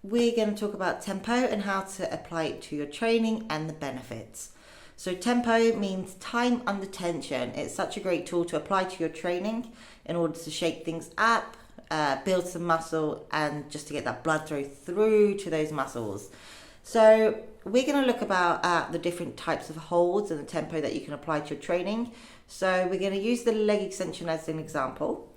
we're going to talk about tempo and how to apply it to your training and the benefits. So tempo means time under tension. It's such a great tool to apply to your training in order to shake things up, build some muscle, and just to get that blood flow through to those muscles. So we're going to look about the different types of holds and the tempo that you can apply to your training. So we're going to use the leg extension as an example.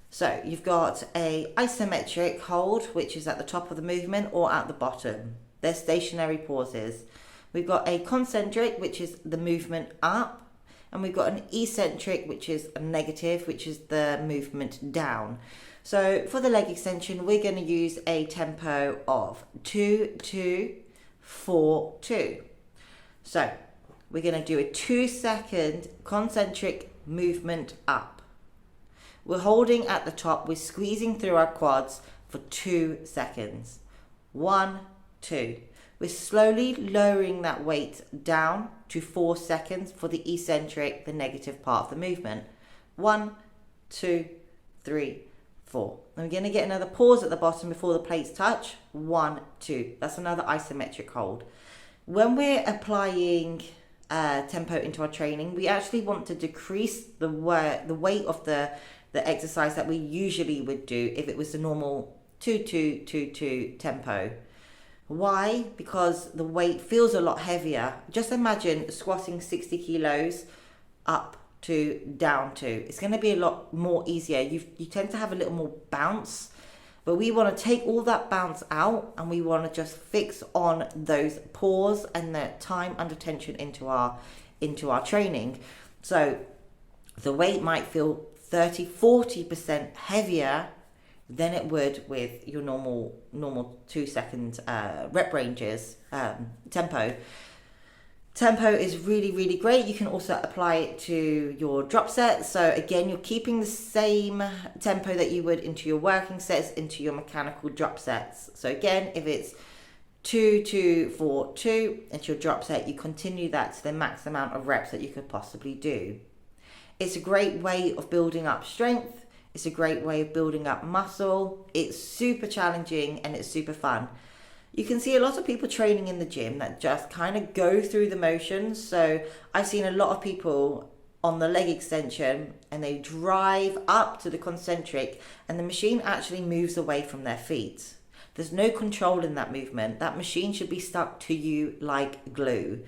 So you've got a isometric hold, which is at the top of the movement or at the bottom. They're stationary pauses. We've got a concentric, which is the movement up, and we've got an eccentric, which is a negative, which is the movement down. So for the leg extension, we're going to use a tempo of 2, 2, 4, 2. So we're going to do a 2-second concentric movement up. We're holding at the top, we're squeezing through our quads for 2 seconds. 1, 2. We're slowly lowering that weight down to 4 seconds for the eccentric, the negative part of the movement. 1, 2, 3, 4. And we're going to get another pause at the bottom before the plates touch. 1, 2. That's another isometric hold. When we're applying tempo into our training, we actually want to decrease the weight of the exercise that we usually would do if it was the normal 2, 2, 2, 2 tempo. Why? Because the weight feels a lot heavier. Just imagine squatting 60 kilos up to down to. It's going to be a lot more easier. You tend to have a little more bounce, but we want to take all that bounce out and we want to just fix on those pause and the time under tension into our training. So the weight might feel 30-40% heavier than it would with your normal 2 second rep ranges. Tempo is really, really great. You can also apply it to your drop sets. So again, you're keeping the same tempo that you would into your working sets, into your mechanical drop sets. So again, if it's 2, 2, 4, 2 into your drop set, you continue that to the max amount of reps that you could possibly do. It's a great way of building up strength. It's a great way of building up muscle. It's super challenging and it's super fun. You can see a lot of people training in the gym that just kind of go through the motions. So I've seen a lot of people on the leg extension and they drive up to the concentric and the machine actually moves away from their feet. There's no control in that movement. That machine should be stuck to you like glue.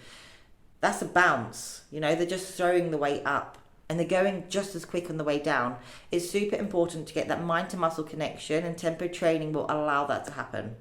That's a bounce. They're just throwing the weight up. And they're going just as quick on the way down. It's super important to get that mind to muscle connection, and tempo training will allow that to happen.